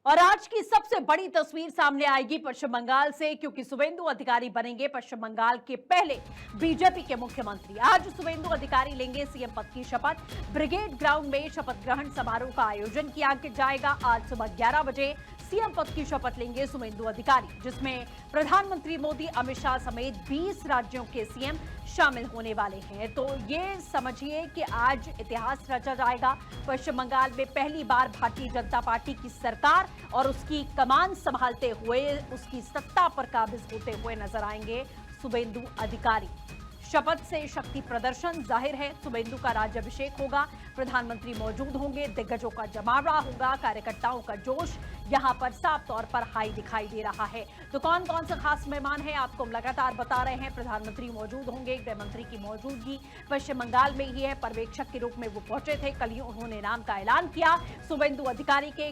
और आज की सबसे बड़ी तस्वीर सामने आएगी पश्चिम बंगाल से, क्योंकि शुभेंदु अधिकारी बनेंगे पश्चिम बंगाल के पहले बीजेपी के मुख्यमंत्री। आज शुभेंदु अधिकारी लेंगे सीएम पद की शपथ। ब्रिगेड ग्राउंड में शपथ ग्रहण समारोह का आयोजन किया जाएगा। आज सुबह 11 बजे सीएम पद की शपथ लेंगे शुभेंदु अधिकारी, जिसमें प्रधानमंत्री मोदी, अमित शाह समेत 20 राज्यों के सीएम शामिल होने वाले हैं। तो ये समझिए कि आज इतिहास रचा जाएगा। पश्चिम बंगाल में पहली बार भारतीय जनता पार्टी की सरकार और उसकी कमान संभालते हुए उसकी सत्ता पर काबिज होते हुए नजर आएंगे शुभेंदु अधिकारी। शपथ से शक्ति प्रदर्शन जाहिर है। शुभेंदु का राज्याभिषेक होगा, प्रधानमंत्री मौजूद होंगे, दिग्गजों का जमावड़ा होगा, कार्यकर्ताओं का जोश यहां पर साफ तौर पर हाई दिखाई दे रहा है। तो कौन कौन से खास मेहमान हैं आपको हम लगातार बता रहे हैं। प्रधानमंत्री मौजूद होंगे, गृह मंत्री की मौजूदगी पश्चिम बंगाल में ही है। पर्यवेक्षक के रूप में वो पहुंचे थे, कल ही उन्होंने नाम का ऐलान किया शुभेंदु अधिकारी के।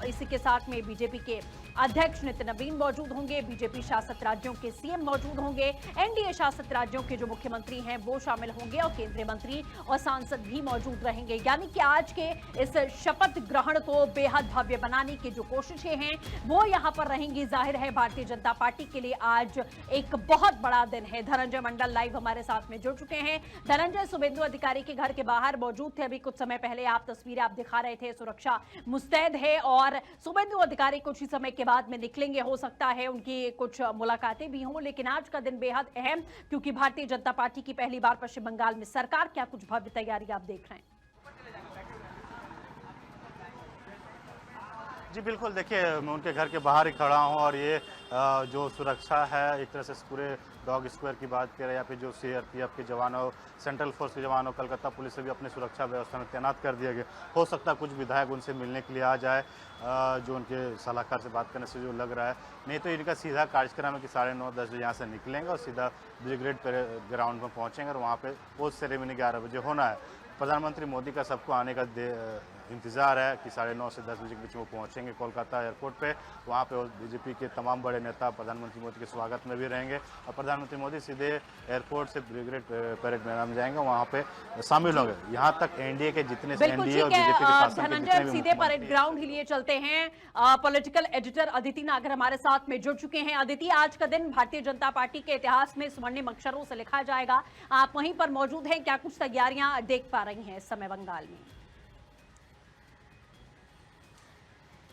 इसी के साथ में बीजेपी के अध्यक्ष नितिन नवीन मौजूद होंगे, बीजेपी शासित राज्यों के सीएम मौजूद होंगे, एनडीए शासित राज्यों के जो मुख्यमंत्री हैं वो शामिल होंगे और केंद्रीय मंत्री और सांसद भी मौजूद रहेंगे। यानी कि आज के इस शपथ ग्रहण को बेहद भव्य बनाने की जो कोशिशें हैं वो यहां पर रहेंगी। जाहिर है भारतीय जनता पार्टी के लिए आज एक बहुत बड़ा दिन है। धनंजय मंडल लाइव हमारे साथ में जुड़ चुके हैं। धनंजय, शुभेंदु अधिकारी के घर के बाहर मौजूद थे अभी कुछ समय पहले, आप तस्वीरें आप दिखा रहे थे, सुरक्षा मुस्तैद है और शुभेंदु अधिकारी कुछ ही समय के बाद में निकलेंगे। हो सकता है उनकी कुछ मुलाकातें भी हों, लेकिन आज का दिन बेहद अहम, क्योंकि भारतीय जनता पार्टी की पहली बार पश्चिम बंगाल में सरकार। क्या कुछ भव्य तैयारी आप देख रहे हैं? जी बिल्कुल, देखिए मैं उनके घर के बाहर ही खड़ा हूँ और ये जो सुरक्षा है, एक तरह से पूरे डॉग स्क्वायर की बात करें या फिर जो सीआरपीएफ के जवानों, सेंट्रल फोर्स के जवानों, कलकत्ता पुलिस से भी अपने सुरक्षा व्यवस्था में तैनात कर दिया गया। हो सकता है कुछ विधायक उनसे मिलने के लिए आ जाए, जो उनके सलाहकार से बात करने से जो लग रहा है। नहीं तो इनका सीधा कार्यक्रम है कि 9:30-10 बजे यहाँ से निकलेंगे और सीधा ब्रिगेड ग्राउंड में पहुँचेंगे और वहाँ पे पोस्ट सेरेमनी 11 बजे होना है। प्रधानमंत्री मोदी का सबको आने का इंतजार है कि 9:30 से 10 बजे के बीच में वो पहुंचेंगे कोलकाता एयरपोर्ट पे। वहाँ पे बीजेपी के तमाम बड़े नेता प्रधानमंत्री मोदी के स्वागत में भी रहेंगे और प्रधानमंत्री मोदी सीधे एयरपोर्ट से ब्रिगेड परेड मैदान में जाएंगे, वहाँ पे शामिल होंगे। यहाँ तक एनडीए के जितने एनडीए और बीजेपी के शासन के जितने भी सीधे परेड ग्राउंड ही लिए चलते हैं। पॉलिटिकल एडिटर अदिति नागर हमारे साथ में जुड़ चुके हैं। अदिति, आज का दिन भारतीय जनता पार्टी के इतिहास में स्वर्णिम अक्षरों से लिखा जाएगा। आप वहीं पर मौजूद हैं, क्या कुछ तैयारियां देख पा रही हैं इस समय बंगाल में?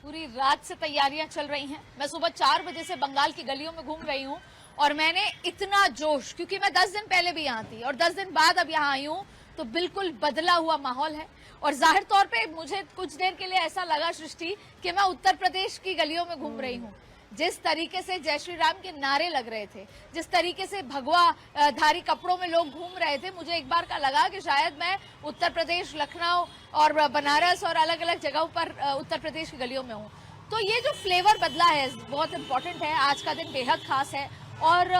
पूरी रात से तैयारियां चल रही हैं। मैं सुबह 4 बजे से बंगाल की गलियों में घूम रही हूं और मैंने इतना जोश, क्योंकि मैं 10 दिन पहले भी यहाँ थी और 10 दिन बाद अब यहाँ आई हूँ, तो बिल्कुल बदला हुआ माहौल है। और जाहिर तौर पे मुझे कुछ देर के लिए ऐसा लगा सृष्टि कि मैं उत्तर प्रदेश की गलियों में घूम रही हूँ। जिस तरीके से जय श्री राम के नारे लग रहे थे, जिस तरीके से भगवा धारी कपड़ों में लोग घूम रहे थे, मुझे एक बार का लगा कि शायद मैं उत्तर प्रदेश, लखनऊ और बनारस और अलग अलग जगहों पर उत्तर प्रदेश की गलियों में हूँ। तो ये जो फ्लेवर बदला है बहुत इंपॉर्टेंट है। आज का दिन बेहद खास है और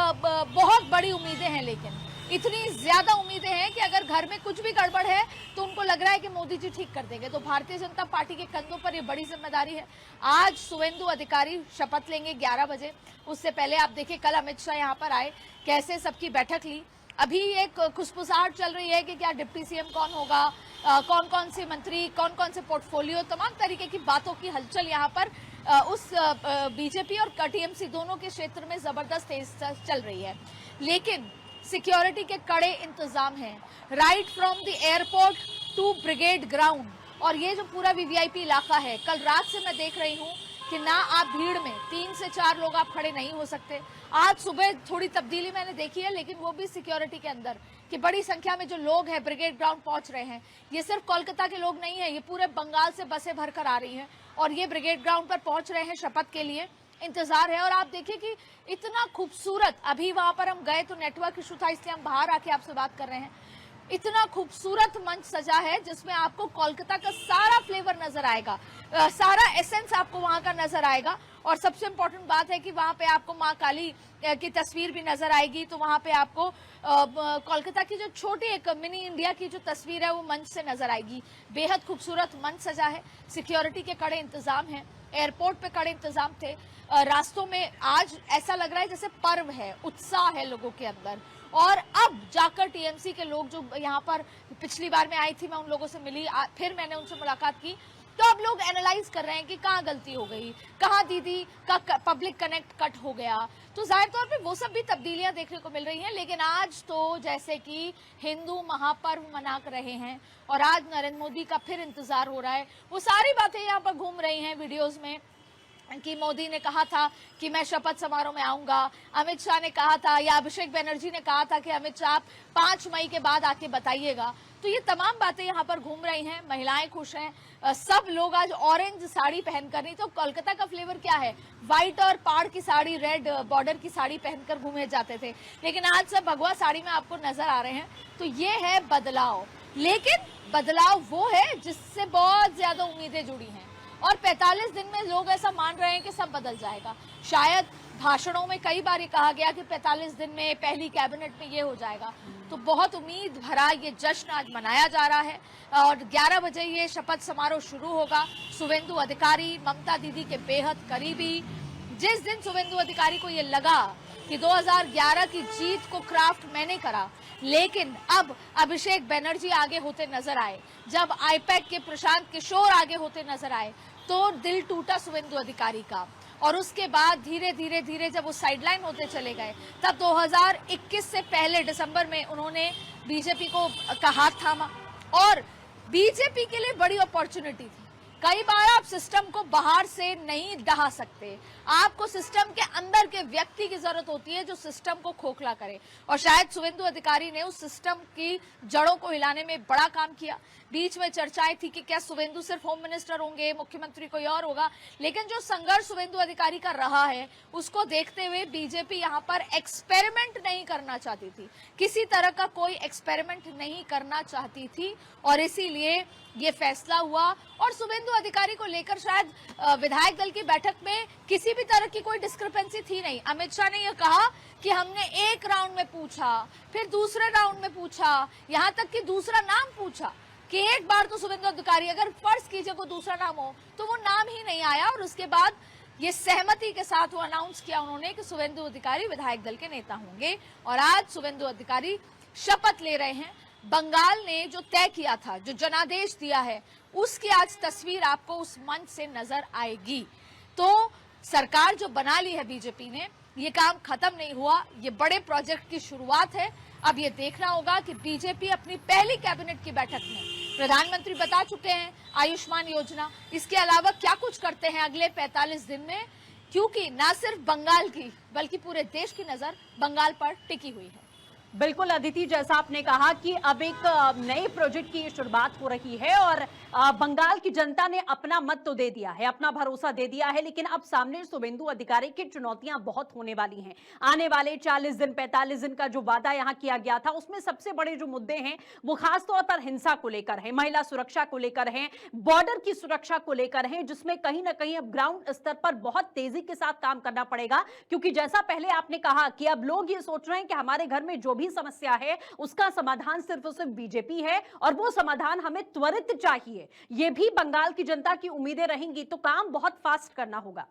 बहुत बड़ी उम्मीदें हैं, लेकिन इतनी ज्यादा उम्मीदें हैं कि अगर घर में कुछ भी गड़बड़ है तो उनको लग रहा है कि मोदी जी ठीक कर देंगे। तो भारतीय जनता पार्टी के कंधों पर ये बड़ी जिम्मेदारी है। आज शुभेंदु अधिकारी शपथ लेंगे 11 बजे। उससे पहले आप देखिए कल अमित शाह यहाँ पर आए, कैसे सबकी बैठक ली। अभी एक खुशफुसाहट चल रही है कि क्या डिप्टी सीएम कौन होगा, कौन कौन से मंत्री, कौन कौन से पोर्टफोलियो, तमाम तरीके की बातों की हलचल यहाँ पर उस बीजेपी और टीएमसी दोनों के क्षेत्र में जबरदस्त तेज चल रही है। लेकिन सिक्योरिटी के कड़े इंतजाम हैं, right from the airport to Brigade Ground. और ये जो पूरा वीवीआईपी इलाका है, कल रात से मैं देख रही हूँ कि ना आप भीड़ में 3 से 4 लोग आप खड़े नहीं हो सकते। आज सुबह थोड़ी तब्दीली मैंने देखी है, लेकिन वो भी सिक्योरिटी के अंदर कि बड़ी संख्या में जो लोग हैं ब्रिगेड ग्राउंड पहुंच रहे हैं। ये सिर्फ कोलकाता के लोग नहीं है, ये पूरे बंगाल से बसें भरकर आ रही हैं और ये ब्रिगेड ग्राउंड पर पहुंच रहे हैं शपथ के लिए। इंतजार है और आप देखिए कि इतना खूबसूरत, अभी वहां पर हम गए तो नेटवर्क इशू था, इसलिए हम बाहर आके आपसे बात कर रहे हैं। इतना खूबसूरत मंच सजा है जिसमें आपको कोलकाता का सारा फ्लेवर नजर आएगा, सारा एसेंस आपको वहां का नजर आएगा। और सबसे इम्पोर्टेंट बात है कि वहां पे आपको माँ काली की तस्वीर भी नजर आएगी। तो वहां पे आपको कोलकाता की जो छोटी एक मिनी इंडिया की जो तस्वीर है वो मंच से नजर आएगी। बेहद खूबसूरत मंच सजा है, सिक्योरिटी के कड़े इंतजाम हैं, एयरपोर्ट पे कड़े इंतजाम थे। रास्तों में आज ऐसा लग रहा है जैसे पर्व है, उत्साह है लोगों के अंदर। और अब जाकर टीएमसी के लोग जो यहाँ पर पिछली बार मैं आई थी, मैं उन लोगों से मिली, फिर मैंने उनसे मुलाकात की तो अब लोग एनालाइज कर रहे हैं कि कहाँ गलती हो गई, कहाँ दीदी का पब्लिक कनेक्ट कट हो गया। तो जाहिर तौर पे वो सब भी तब्दीलियां देखने को मिल रही हैं। लेकिन आज तो जैसे कि हिंदू महापर्व मना रहे हैं और आज नरेंद्र मोदी का फिर इंतजार हो रहा है, वो सारी बातें यहाँ पर घूम रही हैं वीडियोज में कि मोदी ने कहा था कि मैं शपथ समारोह में आऊंगा, अमित शाह ने कहा था या अभिषेक बनर्जी ने कहा था कि अमित शाह आप 5 मई के बाद आके बताइएगा। तो ये तमाम बातें यहाँ पर घूम रही हैं। महिलाएं खुश हैं, सब लोग आज ऑरेंज साड़ी पहनकर, नहीं तो कोलकाता का फ्लेवर क्या है, व्हाइट और पाड़ की साड़ी, रेड बॉर्डर की साड़ी पहनकर घूमे जाते थे, लेकिन आज सब भगवा साड़ी में आपको नजर आ रहे हैं। तो ये है बदलाव, लेकिन बदलाव वो है जिससे बहुत ज्यादा उम्मीदें जुड़ी हैं और 45 दिन में लोग ऐसा मान रहे हैं कि सब बदल जाएगा। शायद भाषणों में कई बार ये कहा गया कि 45 दिन में पहली कैबिनेट में ये हो जाएगा। तो बहुत उम्मीद भरा ये जश्न आज मनाया जा रहा है और 11 बजे ये शपथ समारोह शुरू होगा। शुभेंदु अधिकारी ममता दीदी के बेहद करीबी, जिस दिन शुभेंदु अधिकारी को ये लगा कि 2011 की जीत को क्राफ्ट मैंने करा, लेकिन अब अभिषेक बनर्जी आगे होते नजर आए, जब आईपैक के प्रशांत किशोर आगे होते नजर आए, तो दिल टूटा शुभेंदु अधिकारी का। और उसके बाद धीरे धीरे धीरे जब वो साइडलाइन होते चले गए, तब 2021 से पहले दिसंबर में उन्होंने बीजेपी का हाथ थामा और बीजेपी के लिए बड़ी अपॉर्चुनिटी थी। कई बार आप सिस्टम को बाहर से नहीं ढहा सकते, आपको सिस्टम के अंदर के व्यक्ति की जरूरत होती है जो सिस्टम को खोखला करे, और शायद शुभेंदु अधिकारी ने उस सिस्टम की जड़ों को हिलाने में बड़ा काम किया। बीच में चर्चाएं थी कि क्या शुभेंदु सिर्फ होम मिनिस्टर होंगे, मुख्यमंत्री कोई और होगा, लेकिन जो संघर्ष शुभेंदु अधिकारी का रहा है उसको देखते हुए बीजेपी यहाँ पर एक्सपेरिमेंट नहीं करना चाहती थी, किसी तरह का कोई एक्सपेरिमेंट नहीं करना चाहती थी, और इसीलिए ये फैसला हुआ। और शुभेंदु अधिकारी को लेकर शायद विधायक दल की बैठक में किसी भी तरह की कोई डिस्क्रिपेंसी थी नहीं। अमित शाह ने यह कहा कि हमने एक राउंड में पूछा, फिर दूसरे राउंड में पूछा, यहाँ तक कि दूसरा नाम पूछा कि एक बार तो शुभेंदु अधिकारी, अगर फर्ज कीजिए को दूसरा नाम हो, तो वो नाम ही नहीं आया। और उसके बाद ये सहमति के साथ वो अनाउंस किया उन्होंने कि शुभेंदु अधिकारी विधायक दल के नेता होंगे, और आज शुभेंदु अधिकारी शपथ ले रहे हैं। बंगाल ने जो तय किया था, जो जनादेश दिया है, उसकी आज तस्वीर आपको उस मंच से नजर आएगी। तो सरकार जो बना ली है बीजेपी ने, ये काम खत्म नहीं हुआ, ये बड़े प्रोजेक्ट की शुरुआत है। अब ये देखना होगा कि बीजेपी अपनी पहली कैबिनेट की बैठक में, प्रधानमंत्री बता चुके हैं आयुष्मान योजना, इसके अलावा क्या कुछ करते हैं अगले 45 दिन में, क्योंकि न सिर्फ बंगाल की बल्कि पूरे देश की नजर बंगाल पर टिकी हुई है। बिल्कुल अदिति, जैसा आपने कहा कि अब एक नए प्रोजेक्ट की शुरुआत हो रही है और बंगाल की जनता ने अपना मत तो दे दिया है, अपना भरोसा दे दिया है, लेकिन अब सामने शुभेंदु अधिकारी की चुनौतियां बहुत होने वाली हैं। आने वाले 40 दिन 45 दिन का जो वादा यहां किया गया था, उसमें सबसे बड़े जो मुद्दे हैं वो खासतौर पर हिंसा को लेकर है, महिला सुरक्षा को लेकर है, बॉर्डर की सुरक्षा को लेकर है, जिसमें कहीं ना कहीं अब ग्राउंड स्तर पर बहुत तेजी के साथ काम करना पड़ेगा। क्योंकि जैसा पहले आपने कहा कि अब लोग ये सोच रहे हैं कि हमारे घर में जो भी समस्या है उसका समाधान सिर्फ और सिर्फ बीजेपी है और वो समाधान हमें त्वरित चाहिए। ये भी बंगाल की जनता की उम्मीदें रहेंगी, तो काम बहुत फास्ट करना होगा।